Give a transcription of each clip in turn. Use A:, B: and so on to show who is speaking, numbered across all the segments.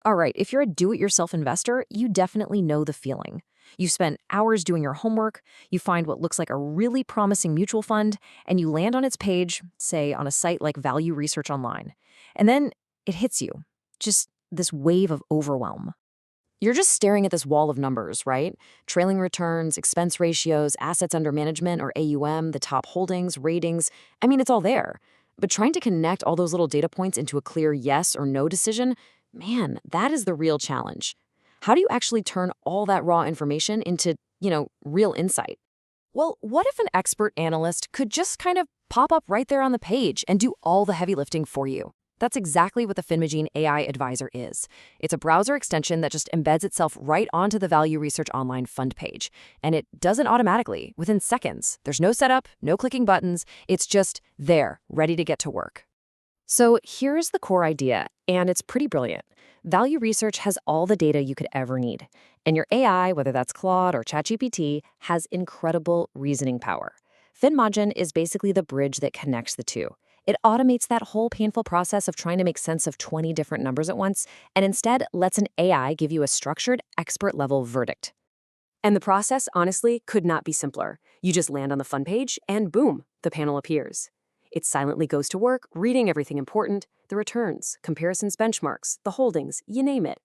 A: All right, if you're a do-it-yourself investor, you definitely know the feeling. You've spent hours doing your homework, you find what looks like a really promising mutual fund, and you land on its page, say on a site like Value Research Online. And then it hits you, just this wave of overwhelm. You're just staring at this wall of numbers, right? Trailing returns, expense ratios, assets under management or AUM, the top holdings, ratings. I mean, it's all there. But trying to connect all those little data points into a clear yes or no decision, man, that is the real challenge. How do you actually turn all that raw information into, real insight? Well, what if an expert analyst could just kind of pop up right there on the page and do all the heavy lifting for you? That's exactly what the Finmagine AI Advisor is. It's a browser extension that just embeds itself right onto the Value Research Online fund page. And it does it automatically, within seconds. There's no setup, no clicking buttons. It's just there, ready to get to work. So here's the core idea, and it's pretty brilliant. Value Research has all the data you could ever need. And your AI, whether that's Claude or ChatGPT, has incredible reasoning power. Finmagine is basically the bridge that connects the two. It automates that whole painful process of trying to make sense of 20 different numbers at once, and instead lets an AI give you a structured, expert-level verdict. And the process, honestly, could not be simpler. You just land on the fund page, and boom, the panel appears. It silently goes to work, reading everything important, the returns, comparisons, benchmarks, the holdings, you name it.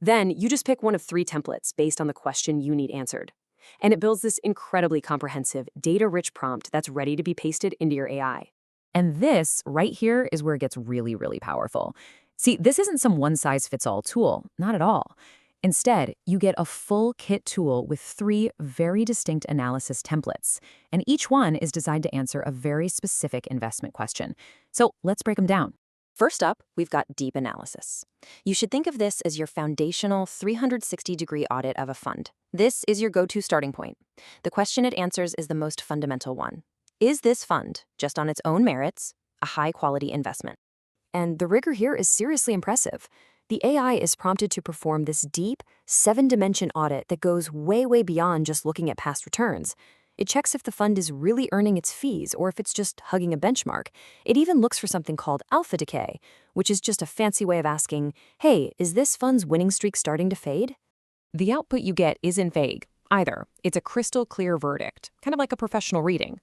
A: Then you just pick one of 3 templates based on the question you need answered. And it builds this incredibly comprehensive, data-rich prompt that's ready to be pasted into your AI. And this right here is where it gets really, really powerful. See, this isn't some one-size-fits-all tool, not at all. Instead, you get a full kit tool with 3 very distinct analysis templates, and each one is designed to answer a very specific investment question. So let's break them down. First up, we've got deep analysis. You should think of this as your foundational 360-degree audit of a fund. This is your go-to starting point. The question it answers is the most fundamental one. Is this fund, just on its own merits, a high-quality investment? And the rigor here is seriously impressive. The AI is prompted to perform this deep, 7-dimension audit that goes way, way beyond just looking at past returns. It checks if the fund is really earning its fees or if it's just hugging a benchmark. It even looks for something called alpha decay, which is just a fancy way of asking, hey, is this fund's winning streak starting to fade? The output you get isn't vague, either. It's a crystal clear verdict, kind of like a professional reading.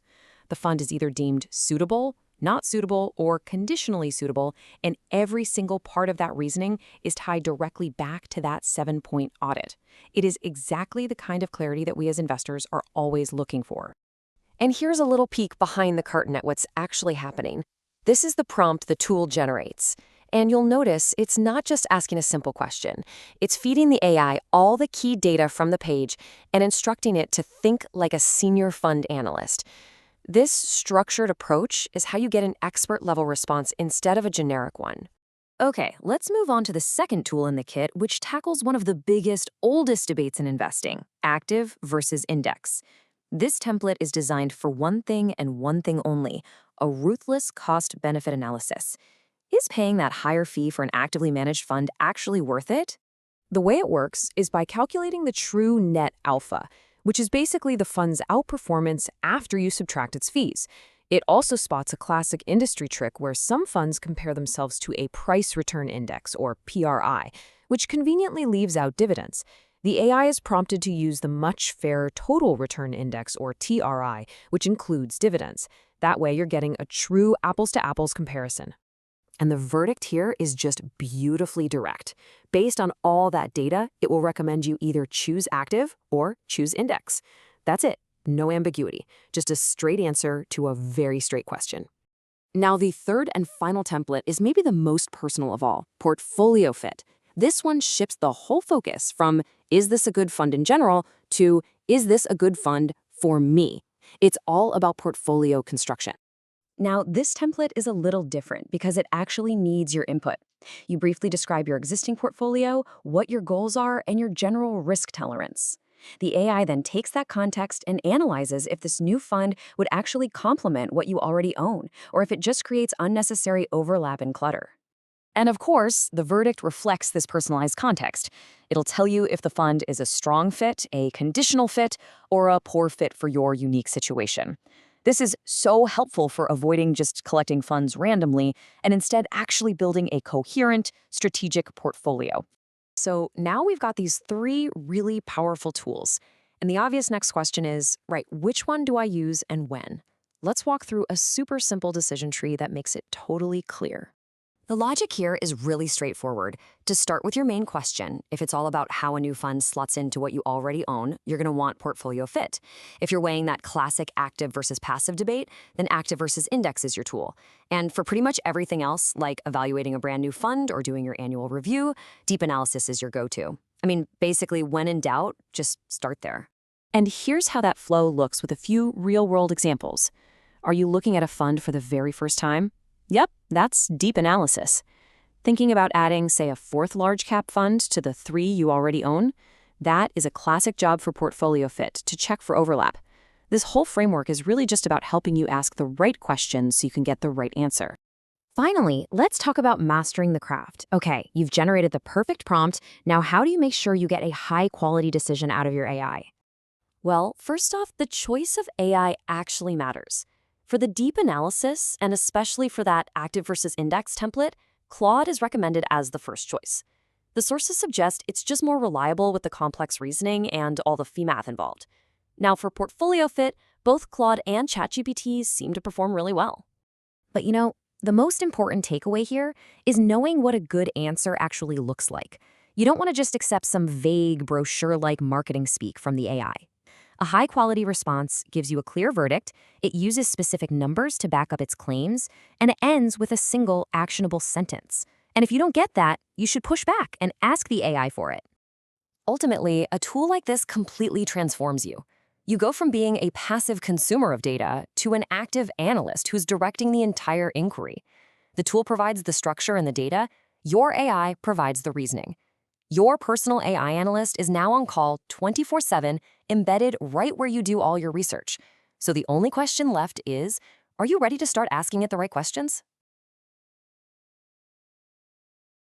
A: The fund is either deemed suitable, not suitable, or conditionally suitable, and every single part of that reasoning is tied directly back to that 7-point audit. It is exactly the kind of clarity that we as investors are always looking for. And here's a little peek behind the curtain at what's actually happening. This is the prompt the tool generates. And you'll notice it's not just asking a simple question. It's feeding the AI all the key data from the page and instructing it to think like a senior fund analyst. This structured approach is how you get an expert-level response instead of a generic one. Okay, let's move on to the second tool in the kit, which tackles one of the biggest, oldest debates in investing, active versus index. This template is designed for one thing and one thing only, a ruthless cost-benefit analysis. Is paying that higher fee for an actively managed fund actually worth it? The way it works is by calculating the true net alpha, which is basically the fund's outperformance after you subtract its fees. It also spots a classic industry trick where some funds compare themselves to a price return index, or PRI, which conveniently leaves out dividends. The AI is prompted to use the much fairer total return index, or TRI, which includes dividends. That way you're getting a true apples-to-apples comparison. And the verdict here is just beautifully direct. Based on all that data, it will recommend you either choose active or choose index. That's it. No ambiguity. Just a straight answer to a very straight question. Now, the third and final template is maybe the most personal of all, portfolio fit. This one shifts the whole focus from, is this a good fund in general, to, is this a good fund for me? It's all about portfolio construction. Now, this template is a little different because it actually needs your input. You briefly describe your existing portfolio, what your goals are, and your general risk tolerance. The AI then takes that context and analyzes if this new fund would actually complement what you already own, or if it just creates unnecessary overlap and clutter. And of course, the verdict reflects this personalized context. It'll tell you if the fund is a strong fit, a conditional fit, or a poor fit for your unique situation. This is so helpful for avoiding just collecting funds randomly and instead actually building a coherent, strategic portfolio. So now we've got these three really powerful tools. And the obvious next question is, right, which one do I use and when? Let's walk through a super simple decision tree that makes it totally clear.
B: The logic here is really straightforward. To start with your main question, if it's all about how a new fund slots into what you already own, you're going to want portfolio fit. If you're weighing that classic active versus passive debate, then active versus index is your tool. And for pretty much everything else, like evaluating a brand new fund or doing your annual review, deep analysis is your go-to. I mean, basically, when in doubt, just start there.
A: And here's how that flow looks with a few real-world examples. Are you looking at a fund for the very first time? Yep, that's deep analysis. Thinking about adding, say, a fourth large cap fund to the three you already own? That is a classic job for portfolio fit to check for overlap. This whole framework is really just about helping you ask the right questions so you can get the right answer. Finally, let's talk about mastering the craft. Okay, you've generated the perfect prompt. Now, how do you make sure you get a high-quality decision out of your AI?
B: Well, first off, the choice of AI actually matters. For the deep analysis, and especially for that active versus index template, Claude is recommended as the first choice. The sources suggest it's just more reliable with the complex reasoning and all the fee math involved. Now, for portfolio fit, both Claude and ChatGPT seem to perform really well.
A: But the most important takeaway here is knowing what a good answer actually looks like. You don't want to just accept some vague brochure-like marketing speak from the AI. A high-quality response gives you a clear verdict, it uses specific numbers to back up its claims, and it ends with a single actionable sentence. And if you don't get that, you should push back and ask the AI for it.
B: Ultimately, a tool like this completely transforms you. You go from being a passive consumer of data to an active analyst who's directing the entire inquiry. The tool provides the structure and the data, your AI provides the reasoning. Your personal AI analyst is now on call 24/7, embedded right where you do all your research. So the only question left is, are you ready to start asking it the right questions?